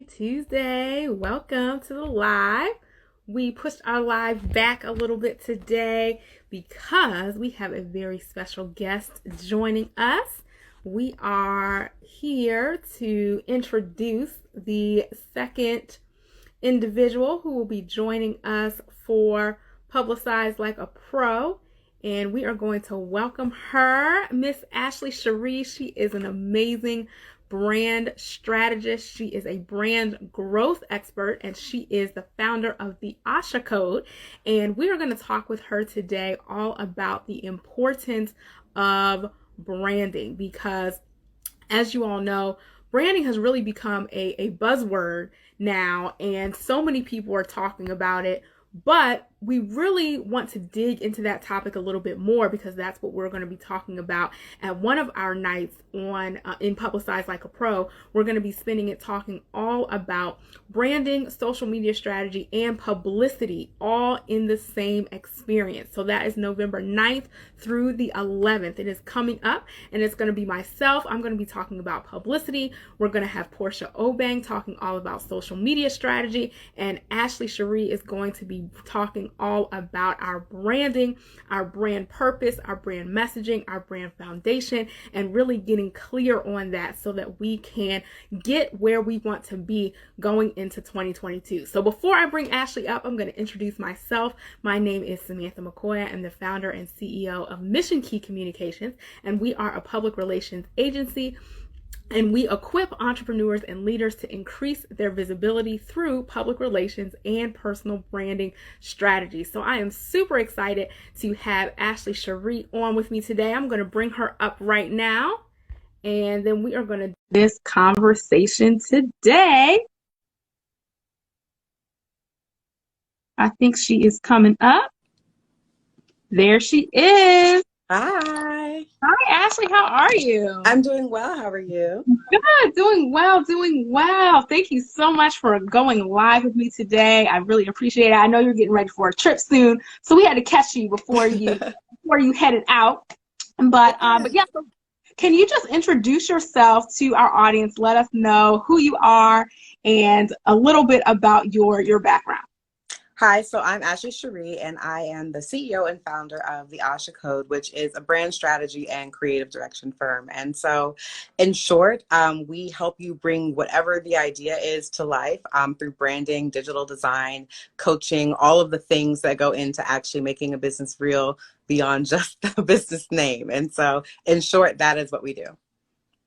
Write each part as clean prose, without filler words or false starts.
Tuesday. Welcome to the live. We pushed our live back a little bit today because we have a very special guest joining us. We are here to introduce the second individual who will be joining us for Publicize Like a Pro. And we are going to welcome her, Miss Ashley Cherie. She is an amazing brand strategist. She is a brand growth expert, and she is the founder of the Asha Code. And we are going to talk with her today all about the importance of branding, because as you all know, branding has really become a buzzword now, and so many people are talking about it. But we really want to dig into that topic a little bit more, because that's what we're going to be talking about at one of our nights on in Publicize Like a Pro. We're going to be spending it talking all about branding, social media strategy, and publicity, all in the same experience. So that is November 9th through the 11th. It is coming up, and it's going to be myself. I'm going to be talking about publicity. We're going to have Portia Obang talking all about social media strategy, and Ashley Cherie is going to be talking all about our branding, our brand purpose, our brand messaging, our brand foundation, and really getting clear on that so that we can get where we want to be going into 2022. So before I bring Ashley up, I'm going to introduce myself. My name is Samantha McCoy. I'm the founder and CEO of Mission Key Communications, and we are a public relations agency. And we equip entrepreneurs and leaders to increase their visibility through public relations and personal branding strategies. So I am super excited to have Ashley Cherie on with me today. I'm going to bring her up right now, and then we are going to do this conversation today. I think she is coming up. There she is. Hi. Hi, Ashley. How are you? I'm doing well. How are you? Good. Doing well. Doing well. Thank you so much for going live with me today. I really appreciate it. I know you're getting ready for a trip soon, so we had to catch you before you headed out. But yeah. So can you just introduce yourself to our audience? Let us know who you are and a little bit about your background. Hi, so I'm Asha Cherie, and I am the CEO and founder of the Asha Code, which is a brand strategy and creative direction firm. And so, in short, we help you bring whatever the idea is to life through branding, digital design, coaching, all of the things that go into actually making a business real beyond just the business name. And so, in short, that is what we do.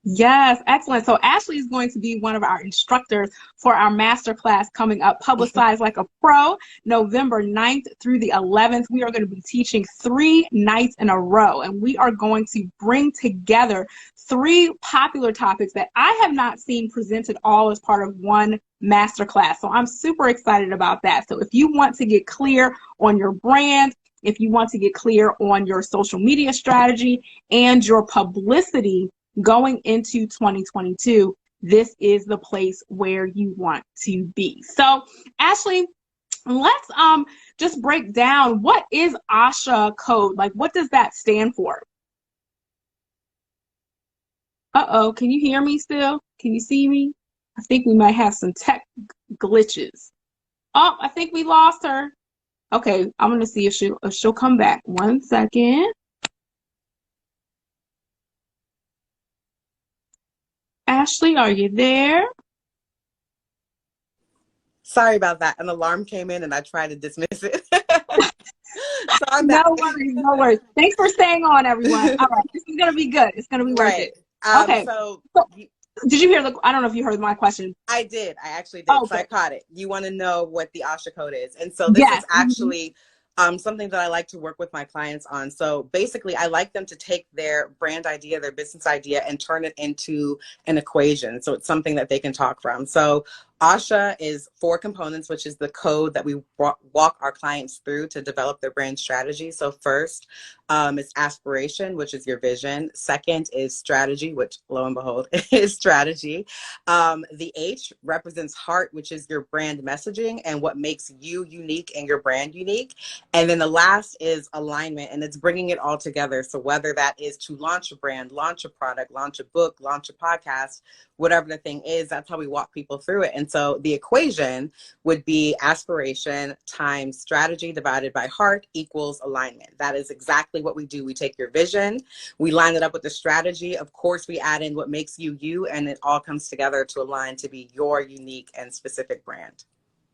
Yes, excellent. So Ashley is going to be one of our instructors for our masterclass coming up, Publicize Like a Pro, November 9th through the 11th. We are going to be teaching 3 nights in a row, and we are going to bring together 3 popular topics that I have not seen presented all as part of one masterclass. So I'm super excited about that. So if you want to get clear on your brand, if you want to get clear on your social media strategy and your publicity going into 2022, this is the place where you want to be. So, Ashley, let's just break down, what is Asha Code? Like, what does that stand for? Uh-oh, can you hear me still? Can you see me? I think we might have some tech glitches. Oh, I think we lost her. Okay, I'm going to see if she'll come back. One second. Ashley, are you there? Sorry about that. An alarm came in and I tried to dismiss it. So I'm No back. worries, no worries. Thanks for staying on, everyone. All right, this is going to be good. It's going to be worth it. Okay. So did you hear I don't know if you heard my question. I did. I actually did. Oh, so okay. I caught it. You want to know what the Asha Code is. And so this is actually something that I like to work with my clients on. So basically, I like them to take their brand idea, their business idea, and turn it into an equation. So it's something that they can talk from. So Asha is 4 components, which is the code that we walk our clients through to develop their brand strategy. So first is aspiration, which is your vision. Second is strategy, which lo and behold is strategy. The H represents heart, which is your brand messaging and what makes you unique and your brand unique. And then the last is alignment, and it's bringing it all together. So whether that is to launch a brand, launch a product, launch a book, launch a podcast, whatever the thing is, that's how we walk people through it. And so the equation would be aspiration times strategy divided by heart equals alignment. That is exactly what we do. We take your vision, we line it up with the strategy. Of course, we add in what makes you you, and it all comes together to align to be your unique and specific brand.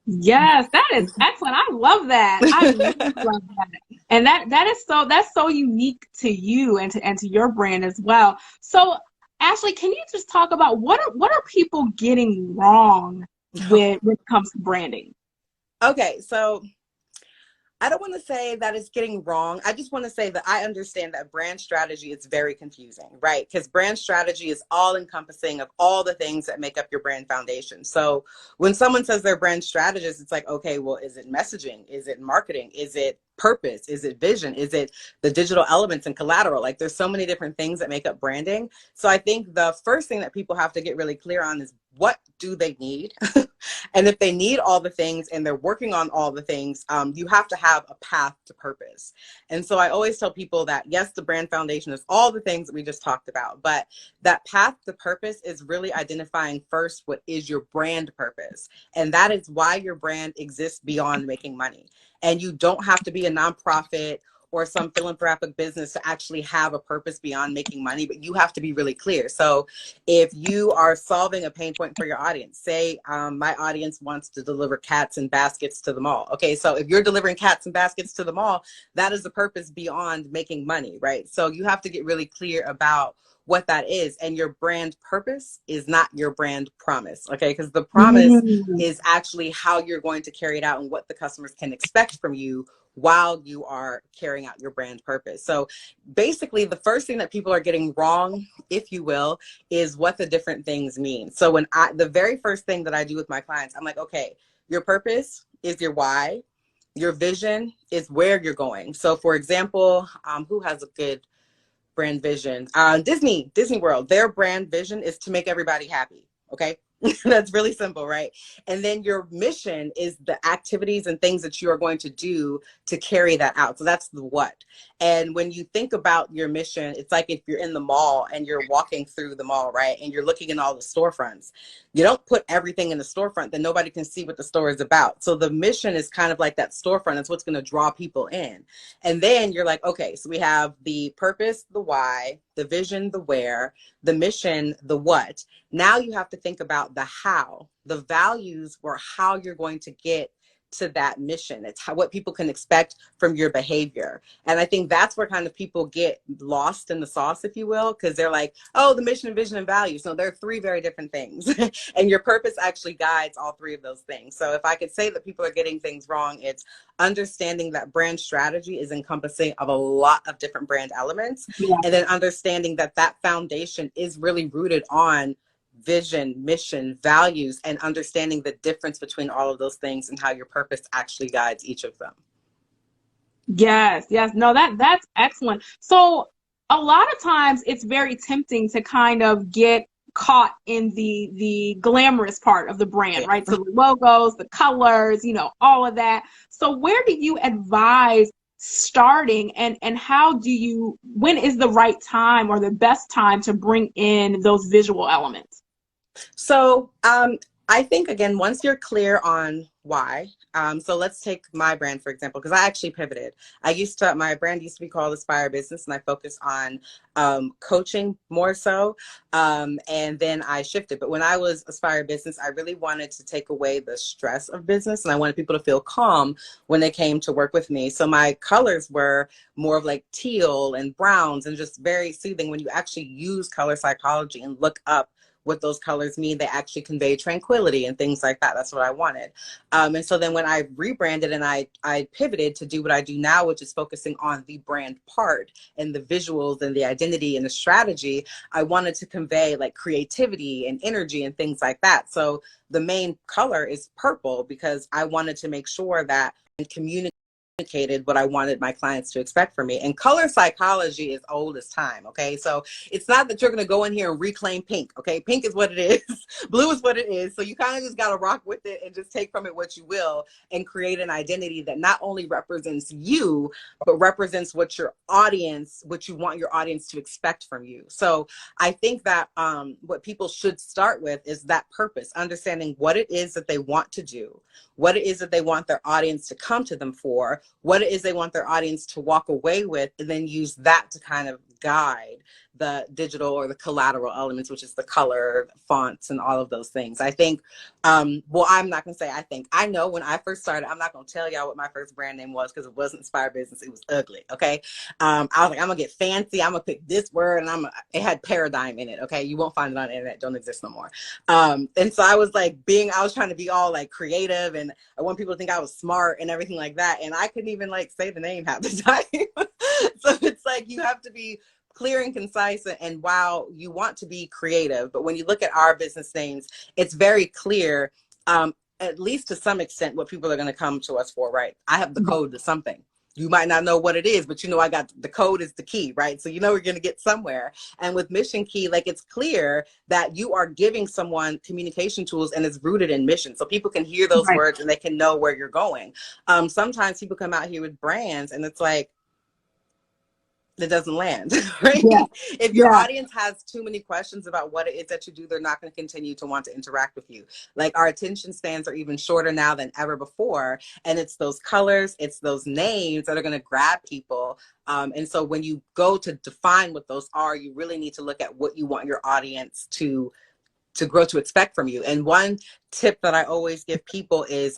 Yes, that is excellent. I love that. I really love that. And that's so unique to you and to your brand as well. So Ashley, can you just talk about what are people getting wrong when it comes to branding? Okay, so I don't want to say that it's getting wrong. I just want to say that I understand that brand strategy is very confusing, right? Because brand strategy is all encompassing of all the things that make up your brand foundation. So when someone says they're brand strategist, it's like, okay, well, is it messaging? Is it marketing? Is it purpose? Is it vision? Is it the digital elements and collateral? Like there's so many different things that make up branding. So I think the first thing that people have to get really clear on is what do they need? And if they need all the things and they're working on all the things, you have to have a path to purpose. And so I always tell people that, yes, the brand foundation is all the things that we just talked about, but that path to purpose is really identifying first what is your brand purpose. And that is why your brand exists beyond making money. And you don't have to be a nonprofit or some philanthropic business to actually have a purpose beyond making money, but you have to be really clear. So if you are solving a pain point for your audience, say my audience wants to deliver cats and baskets to the mall. Okay, so if you're delivering cats and baskets to the mall, that is a purpose beyond making money, right? So you have to get really clear about what that is. And your brand purpose is not your brand promise, okay? Because the promise is actually how you're going to carry it out and what the customers can expect from you while you are carrying out your brand purpose. So basically the first thing that people are getting wrong, if you will, is what the different things mean. So the very first thing that I do with my clients, I'm like, okay, your purpose is your why. Your vision is where you're going. So for example, who has a good brand vision? Disney World, their brand vision is to make everybody happy. Okay. That's really simple, right? And then your mission is the activities and things that you are going to do to carry that out. So that's the what. And when you think about your mission, it's like if you're in the mall and you're walking through the mall, right? And you're looking in all the storefronts. You don't put everything in the storefront, then nobody can see what the store is about. So the mission is kind of like that storefront. It's what's going to draw people in. And then you're like, okay, so we have the purpose, the why, the vision, the where, the mission, the what. Now you have to think about the how, the values, or how you're going to get to that mission. It's what people can expect from your behavior. And I think that's where kind of people get lost in the sauce, if you will, because they're like, oh, the mission, vision, and values. No, they're three very different things. And your purpose actually guides all three of those things. So if I could say that people are getting things wrong, it's understanding that brand strategy is encompassing of a lot of different brand elements. Yeah. And then understanding that that foundation is really rooted on vision, mission, values, and understanding the difference between all of those things and how your purpose actually guides each of them. Yes. No, that's excellent. So a lot of times it's very tempting to kind of get caught in the glamorous part of the brand, right? So the logos, the colors, all of that. So where do you advise starting, and when is the right time or the best time to bring in those visual elements? So I think, again, once you're clear on why, so let's take my brand, for example, because I actually pivoted. My brand used to be called Aspire Business, and I focused on coaching more so. And then I shifted. But when I was Aspire Business, I really wanted to take away the stress of business, and I wanted people to feel calm when they came to work with me. So my colors were more of like teal and browns and just very soothing. When you actually use color psychology and look up what those colors mean, they actually convey tranquility and things like that. That's what I wanted. And so then when I rebranded and I pivoted to do what I do now, which is focusing on the brand part and the visuals and the identity and the strategy, I wanted to convey like creativity and energy and things like that. So the main color is purple because I wanted to make sure that in community what I wanted my clients to expect from me. And color psychology is old as time. Okay. So it's not that you're going to go in here and reclaim pink. Okay. Pink is what it is. Blue is what it is. So you kind of just got to rock with it and just take from it what you will and create an identity that not only represents you, but represents what your audience, what you want your audience to expect from you. So I think that what people should start with is that purpose, understanding what it is that they want to do, what it is that they want their audience to come to them for, what it is they want their audience to walk away with, and then use that to kind of guide the digital or the collateral elements, which is the color, fonts, and all of those things. I think, well, I'm not going to say I think. I know when I first started, I'm not going to tell y'all what my first brand name was because it wasn't Inspired Business. It was ugly, okay? I was like, I'm going to get fancy. I'm going to pick this word, and it had paradigm in it, okay? You won't find it on the internet. Don't exist no more. And so I was like I was trying to be all like creative, and I want people to think I was smart and everything like that. And I couldn't even like say the name half the time. So it's like, you have to be clear and concise, and while you want to be creative, but when you look at our business names, it's very clear, at least to some extent, what people are going to come to us for, right? I have the code to something. You might not know what it is, but you know, I got the code is the key, right? So you know we're going to get somewhere. And with Mission Key, like, it's clear that you are giving someone communication tools and it's rooted in mission. So people can hear those words and they can know where you're going. Sometimes people come out here with brands and it's like, that doesn't land, right? Yeah. If your audience has too many questions about what it is that you do, they're not going to continue to want to interact with you. Like, our attention spans are even shorter now than ever before. And it's those colors, it's those names that are going to grab people. And so when you go to define what those are, you really need to look at what you want your audience to grow to expect from you. And one tip that I always give people is,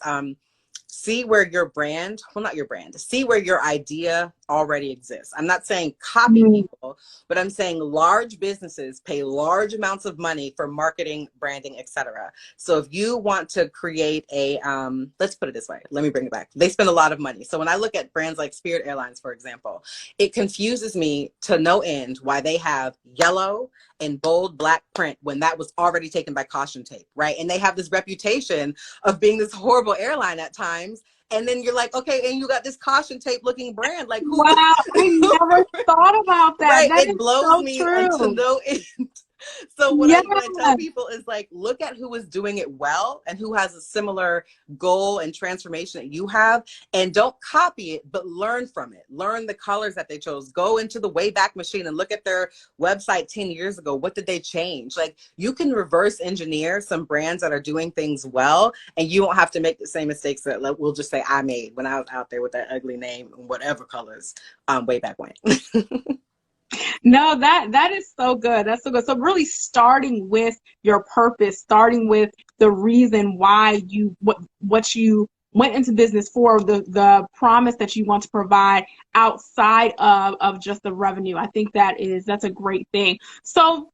see where your brand, well, not your brand, see where your idea already exists. I'm not saying copy people, but I'm saying large businesses pay large amounts of money for marketing, branding, etc. So if you want to create a, let's put it this way, let me bring it back. They spend a lot of money. So when I look at brands like Spirit Airlines, for example, it confuses me to no end why they have yellow and bold black print when that was already taken by caution tape, right? And they have this reputation of being this horrible airline at times. And then you're like, okay, and you got this caution tape looking brand. Like, who? Wow, I never thought about that. Right, that it blows so me to no end. So what I tell people is, like, look at who is doing it well and who has a similar goal and transformation that you have, and don't copy it, but learn from it. Learn the colors that they chose. Go into the Wayback Machine and look at their website 10 years ago. What did they change? Like, you can reverse engineer some brands that are doing things well, and you won't have to make the same mistakes that, like, we'll just say I made when I was out there with that ugly name and whatever colors way back when. No, that is so good. That's so good. So really starting with your purpose, starting with the reason why you what you went into business for, the promise that you want to provide outside of just the revenue. I think that's a great thing. So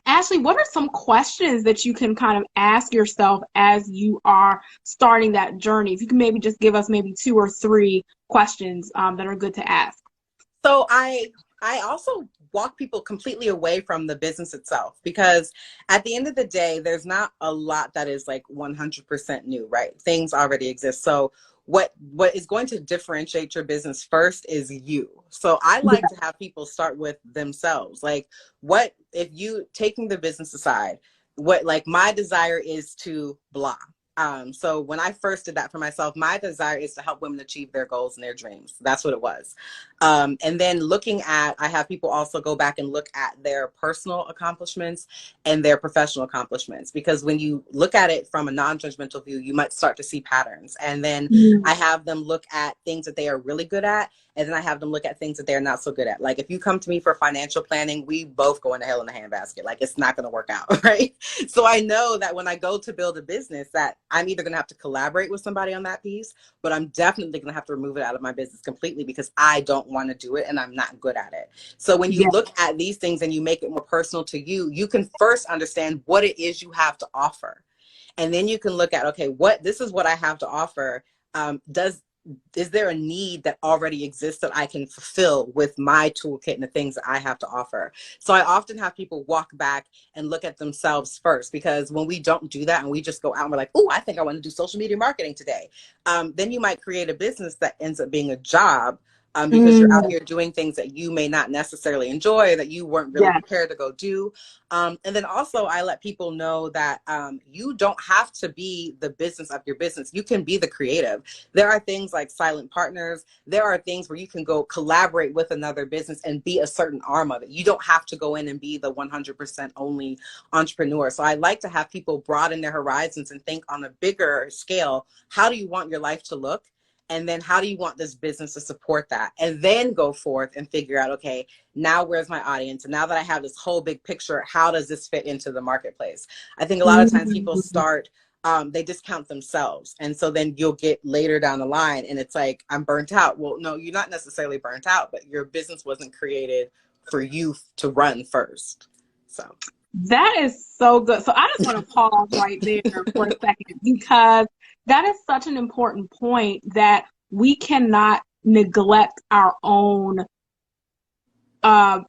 Ashley, what are some questions that you can kind of ask yourself as you are starting that journey? If you can maybe just give us maybe 2 or 3 questions that are good to ask. So I also walk people completely away from the business itself, because at the end of the day, there's not a lot that is like 100% new, right? Things already exist. So what is going to differentiate your business first is you. So I like to have people start with themselves. Like, what if you, taking the business aside, what, like, my desire is to blah. So when I first did that for myself, my desire is to help women achieve their goals and their dreams. That's what it was. And then I have people also go back and look at their personal accomplishments and their professional accomplishments, because when you look at it from a non-judgmental view, you might start to see patterns. And then I have them look at things that they are really good at. And then I have them look at things that they're not so good at. Like, if you come to me for financial planning, we both go into hell in a handbasket. Like, it's not going to work out, right? So I know that when I go to build a business, that I'm either going to have to collaborate with somebody on that piece, but I'm definitely going to have to remove it out of my business completely, because I don't want to do it and I'm not good at it. So when you look at these things and you make it more personal to you, you can first understand what it is you have to offer. And then you can look at, okay, this is what I have to offer. is there a need that already exists that I can fulfill with my toolkit and the things that I have to offer? So I often have people walk back and look at themselves first, because when we don't do that and we just go out and we're like, oh, I think I want to do social media marketing today. Then you might create a business that ends up being a job, because you're out here doing things that you may not necessarily enjoy, that you weren't really prepared to go do. And then also I let people know that you don't have to be the business of your business. You can be the creative. There are things like silent partners. There are things where you can go collaborate with another business and be a certain arm of it. You don't have to go in and be the 100% only entrepreneur. So I like to have people broaden their horizons and think on a bigger scale. How do you want your life to look? And then how do you want this business to support that? And then go forth and figure out, okay, now where's my audience? And now that I have this whole big picture, how does this fit into the marketplace? I think a lot of times people start, they discount themselves. And so then you'll get later down the line and it's like, I'm burnt out. Well, no, you're not necessarily burnt out, but your business wasn't created for you to run first. So that is so good. So I just want to pause right there for a second, because that is such an important point, that we cannot neglect our own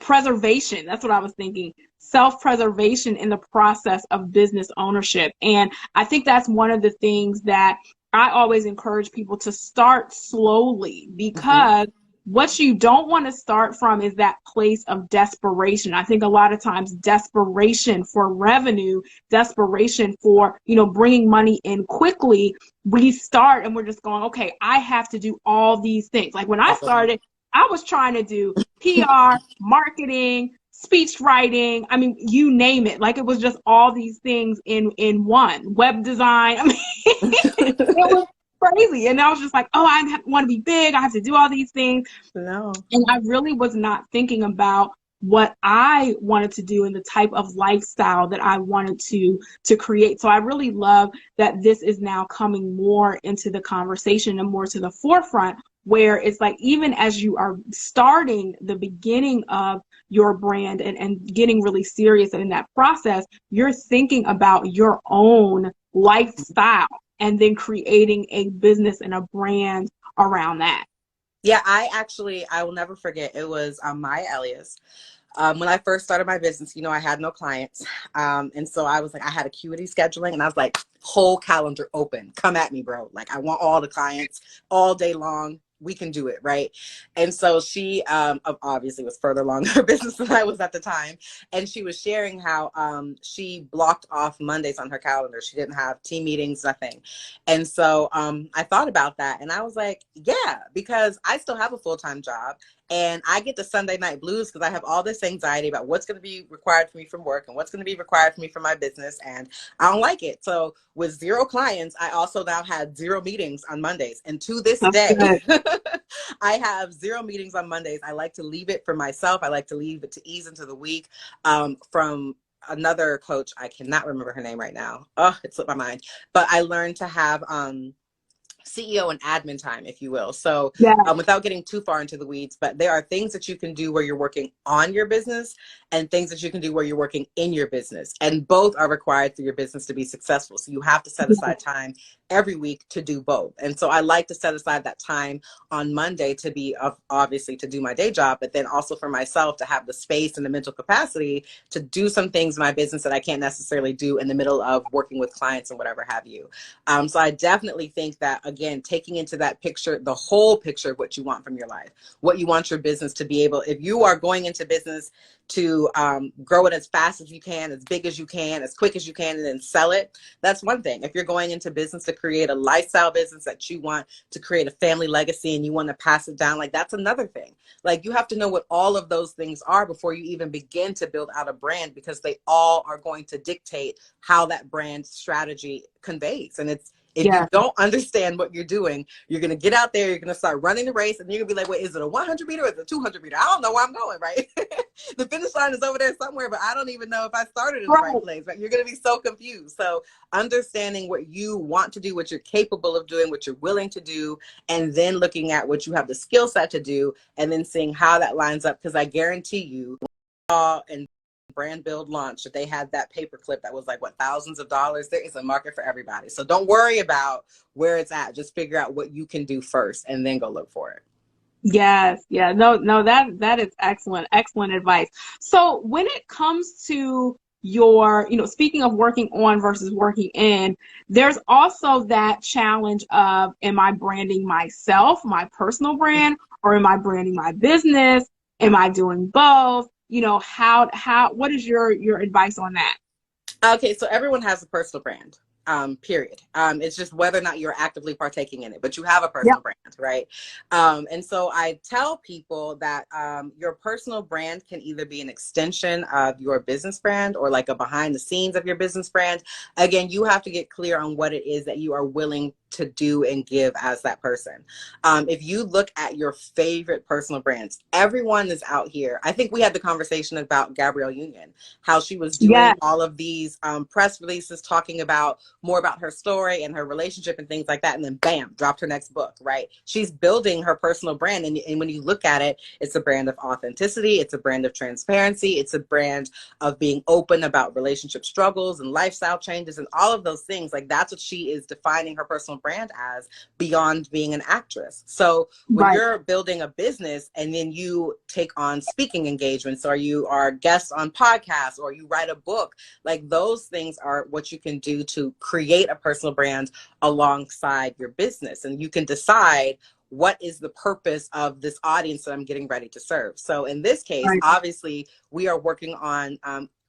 preservation. That's what I was thinking. Self-preservation in the process of business ownership. And I think that's one of the things that I always encourage people to start slowly, because what you don't want to start from is that place of desperation. I think a lot of times desperation for revenue, desperation for, bringing money in quickly, we start and we're just going, okay, I have to do all these things. Like when I started, I was trying to do PR, marketing, speech writing. I mean, you name it. Like it was just all these things in one. Web design. I mean, it was crazy. And I was just like, oh, I want to be big. I have to do all these things. No. And I really was not thinking about what I wanted to do and the type of lifestyle that I wanted to create. So I really love that this is now coming more into the conversation and more to the forefront, where it's like, even as you are starting the beginning of your brand and getting really serious in that process, you're thinking about your own lifestyle and then creating a business and a brand around that. Yeah, I will never forget. It was Maya Elias. When I first started my business, I had no clients. And so I was like, I had acuity scheduling and I was like, whole calendar open. Come at me, bro. Like I want all the clients all day long. We can do it, right? And so she obviously was further along in her business than I was at the time. And she was sharing how she blocked off Mondays on her calendar. She didn't have team meetings, nothing. And so I thought about that and I was like, yeah, because I still have a full-time job. And I get the Sunday night blues because I have all this anxiety about what's going to be required for me from work and what's going to be required for me for my business. And I don't like it. So with 0 clients, I also now had 0 meetings on Mondays. And to this day, I have 0 meetings on Mondays. I like to leave it for myself. I like to leave it to ease into the week. From another coach, I cannot remember her name right now. Oh, it slipped my mind. But I learned to have CEO and admin time, if you will. So without getting too far into the weeds, but there are things that you can do where you're working on your business and things that you can do where you're working in your business. And both are required for your business to be successful. So you have to set aside time every week to do both. And so I like to set aside that time on Monday to be obviously to do my day job, but then also for myself to have the space and the mental capacity to do some things in my business that I can't necessarily do in the middle of working with clients and whatever have you. So I definitely think that, again, taking into that picture, the whole picture of what you want from your life, what you want your business to be able, if you are going into business to grow it as fast as you can, as big as you can, as quick as you can, and then sell it, that's one thing. If you're going into business to create a lifestyle business that you want to create a family legacy and you want to pass it down, like that's another thing. Like you have to know what all of those things are before you even begin to build out a brand, because they all are going to dictate how that brand strategy conveys. And if you don't understand what you're doing, you're going to get out there, you're going to start running the race, and you're going to be like, wait, is it a 100 meter or is it a 200 meter? I don't know where I'm going, right? The finish line is over there somewhere, but I don't even know if I started in the right place, right? You're going to be so confused. So understanding what you want to do, what you're capable of doing, what you're willing to do, and then looking at what you have the skill set to do, and then seeing how that lines up, because I guarantee you, and brand build launch, that they had that paperclip that was like, what, thousands of dollars. There is a market for everybody. So don't worry about where it's at. Just figure out what you can do first and then go look for it. Yes, yeah, no, that is excellent advice. So when it comes to your, speaking of working on versus working in, there's also that challenge of, am I branding myself, my personal brand, or am I branding my business? Am I doing both? What is your advice on that? Okay, so everyone has a personal brand. Period. It's just whether or not you're actively partaking in it, but you have a personal brand, right? And so I tell people that your personal brand can either be an extension of your business brand or like a behind the scenes of your business brand. Again, you have to get clear on what it is that you are willing to do and give as that person. If you look at your favorite personal brands, everyone is out here. I think we had the conversation about Gabrielle Union, how she was doing all of these press releases talking about more about her story and her relationship and things like that. And then bam, dropped her next book, right? She's building her personal brand. And when you look at it, it's a brand of authenticity. It's a brand of transparency. It's a brand of being open about relationship struggles and lifestyle changes and all of those things. Like, that's what she is defining her personal brand as, beyond being an actress. So when you're building a business and then you take on speaking engagements, or you are guests on podcasts, or you write a book, like, those things are what you can do to create a personal brand alongside your business. And you can decide, what is the purpose of this audience that I'm getting ready to serve? So in this case, obviously, we are working on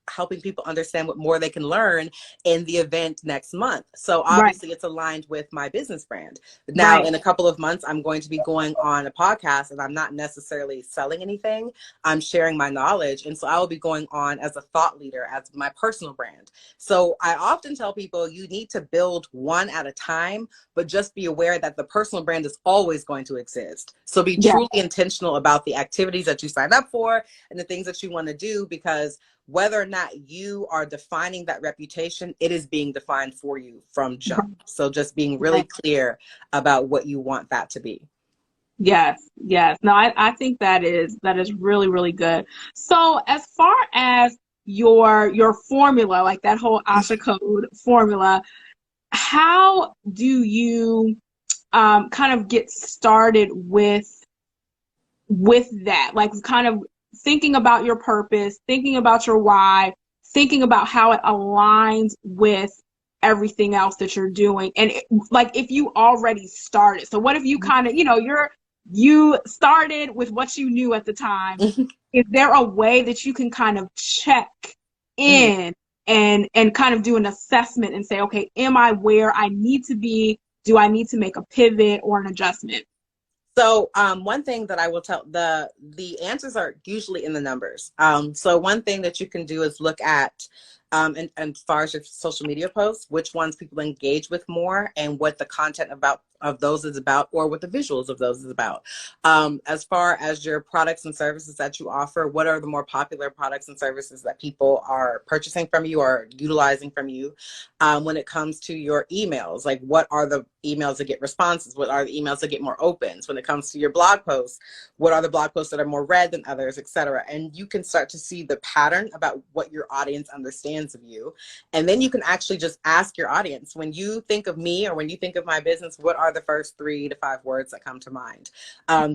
helping people understand what more they can learn in the event next month. So obviously it's aligned with my business brand. Now, in a couple of months, I'm going to be going on a podcast, and I'm not necessarily selling anything. I'm sharing my knowledge. And so I will be going on as a thought leader, as my personal brand. So I often tell people, you need to build one at a time, but just be aware that the personal brand is always going to exist. So be truly intentional about the activities that you sign up for and the things that you want to do, because whether or not you are defining that reputation, it is being defined for you from jump. So just being really clear about what you want that to be. Yes. No, I think that is really, really good. So as far as your formula, like that whole Asha Code formula, how do you kind of get started with that? Like, kind of thinking about your purpose, thinking about your why, thinking about how it aligns with everything else that you're doing. And like, if you already started, so what if you kind of, you started with what you knew at the time. Is there a way that you can kind of check in and kind of do an assessment and say, okay, am I where I need to be? Do I need to make a pivot or an adjustment? So one thing that I will tell, the answers are usually in the numbers. So one thing that you can do is look at, and as far as your social media posts, which ones people engage with more, and what the content of those is about, or what the visuals of those is about. As far as your products and services that you offer, what are the more popular products and services that people are purchasing from you or utilizing from you? When it comes to your emails, like, what are the emails that get responses? What are the emails that get more opens? When it comes to your blog posts, what are the blog posts that are more read than others, etc.? And you can start to see the pattern about what your audience understands of you. And then you can actually just ask your audience, when you think of me or when you think of my business, what are the first 3 to 5 words that come to mind?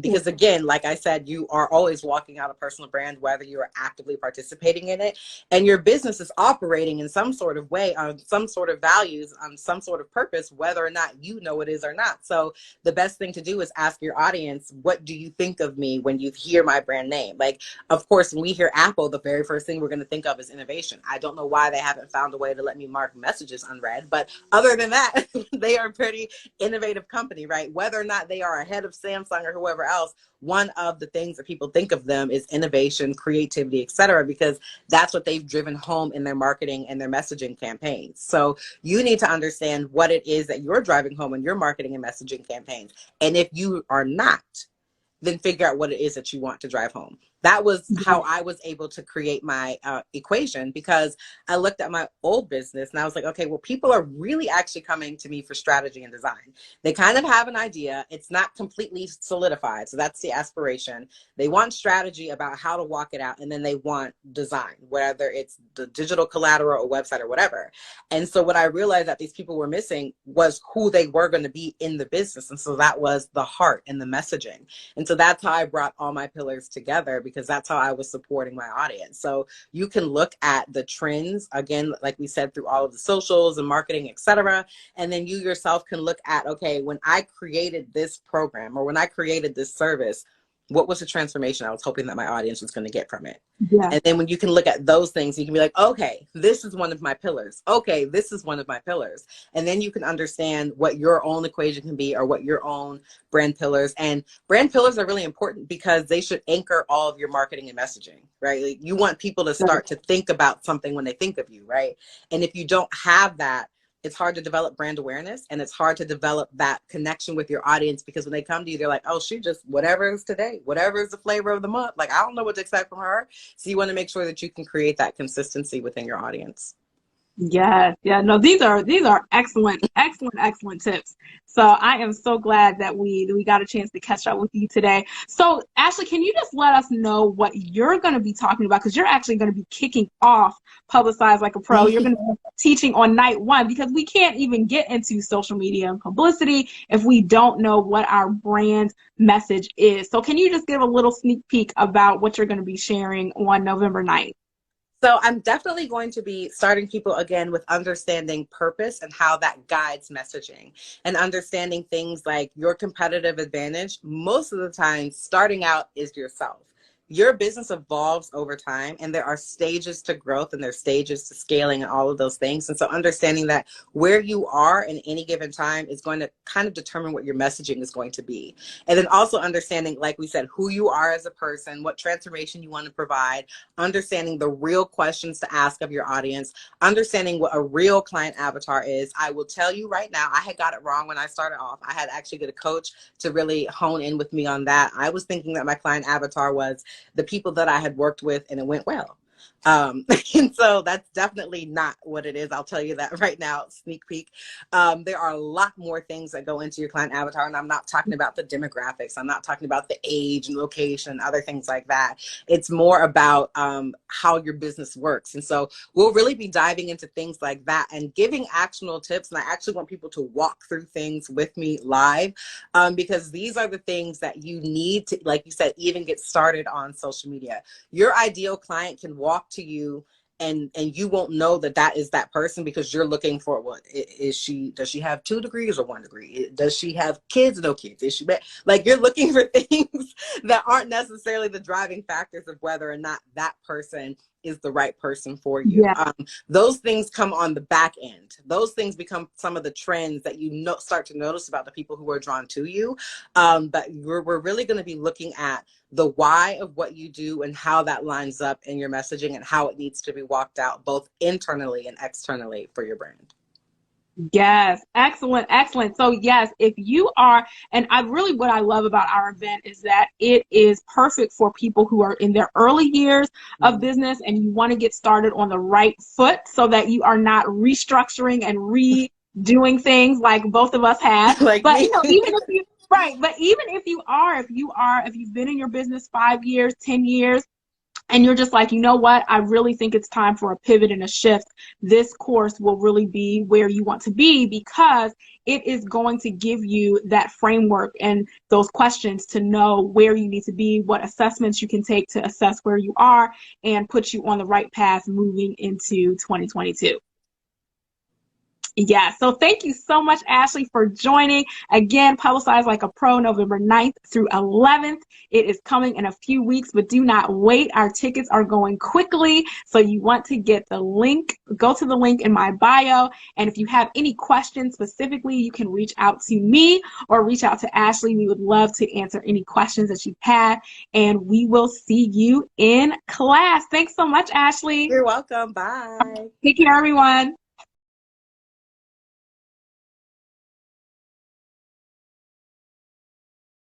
Because again, like I said, you are always walking out a personal brand, whether you are actively participating in it, and your business is operating in some sort of way, on some sort of values, on some sort of purpose, whether or not you know it is or not. So the best thing to do is ask your audience, what do you think of me when you hear my brand name? Like, of course, when we hear Apple, the very first thing we're going to think of is innovation. I don't know why they haven't found a way to let me mark messages unread, but other than that, they are a pretty innovative company, right? Whether or not they are ahead of Samsung or whoever else, one of the things that people think of them is innovation, creativity, etc., because that's what they've driven home in their marketing and their messaging campaigns. So you need to understand what it is that you're driving home in your marketing and messaging campaigns. And if you are not, then figure out what it is that you want to drive home. That was how I was able to create my equation, because I looked at my old business and I was like, okay, well, people are really actually coming to me for strategy and design. They kind of have an idea. It's not completely solidified. So that's the aspiration. They want strategy about how to walk it out. And then they want design, whether it's the digital collateral or website or whatever. And so what I realized that these people were missing was who they were going to be in the business. And so that was the heart and the messaging. And so that's how I brought all my pillars together, because that's how I was supporting my audience. So you can look at the trends, again, like we said, through all of the socials and marketing, etc. And then you yourself can look at, okay, when I created this program or when I created this service, what was the transformation I was hoping that my audience was going to get from it? Yeah. And then when you can look at those things, you can be like, okay, this is one of my pillars. Okay, this is one of my pillars. And then you can understand what your own equation can be, or what your own brand pillars. And brand pillars are really important because they should anchor all of your marketing and messaging, right? Like, you want people to start to think about something when they think of you, right? And if you don't have that, it's hard to develop brand awareness, and it's hard to develop that connection with your audience, because when they come to you, they're like, oh, she just, whatever is today, whatever is the flavor of the month. Like, I don't know what to expect from her. So you want to make sure that you can create that consistency within your audience. Yes. Yeah. No, these are excellent tips. So I am so glad that we got a chance to catch up with you today. So Ashley, can you just let us know what you're going to be talking about? Because you're actually going to be kicking off Publicize Like a Pro. You're going to be teaching on night 1, because we can't even get into social media and publicity if we don't know what our brand message is. So can you just give a little sneak peek about what you're going to be sharing on November 9th? So I'm definitely going to be starting people again with understanding purpose and how that guides messaging, and understanding things like your competitive advantage. Most of the time, starting out is yourself. Your business evolves over time, and there are stages to growth and there's stages to scaling and all of those things. And so understanding that where you are in any given time is going to kind of determine what your messaging is going to be. And then also understanding, like we said, who you are as a person, what transformation you want to provide, understanding the real questions to ask of your audience, understanding what a real client avatar is. I will tell you right now, I had got it wrong when I started off. I had actually get a coach to really hone in with me on that. I was thinking that my client avatar was the people that I had worked with, and it went well. And so that's definitely not what it is. I'll tell you that right now, sneak peek. There are a lot more things that go into your client avatar, and I'm not talking about the demographics. I'm not talking about the age and location, other things like that. It's more about how your business works. And so we'll really be diving into things like that and giving actionable tips. And I actually want people to walk through things with me live, because these are the things that you need to, like you said, even get started on social media. Your ideal client can walk to you, and you won't know that that is that person, because you're looking for, what is she, does she have 2 degrees or 1 degree? Does she have kids? No kids. Is she, like, you're looking for things that aren't necessarily the driving factors of whether or not that person is the right person for you. Yeah. Those things come on the back end. Those things become some of the trends that you start to notice about the people who are drawn to you. But we're really going to be looking at the why of what you do and how that lines up in your messaging and how it needs to be walked out both internally and externally for your brand. Yes, excellent, excellent. So yes, if you are, and what I love about our event is that it is perfect for people who are in their early years of business and you want to get started on the right foot so that you are not restructuring and redoing things like both of us have. Like, but even if you, right, but even if you've been in your business 5 years, 10 years, and you're just like, you know what, I really think it's time for a pivot and a shift, this course will really be where you want to be, because it is going to give you that framework and those questions to know where you need to be, what assessments you can take to assess where you are, and put you on the right path moving into 2022. Yeah, so thank you so much, Ashley, for joining. Again, Publicize Like a Pro, November 9th through 11th. It is coming in a few weeks, but do not wait. Our tickets are going quickly, so you want to get the link. Go to the link in my bio, and if you have any questions specifically, you can reach out to me or reach out to Ashley. We would love to answer any questions that you have, and we will see you in class. Thanks so much, Ashley. You're welcome. Bye. Take care, everyone.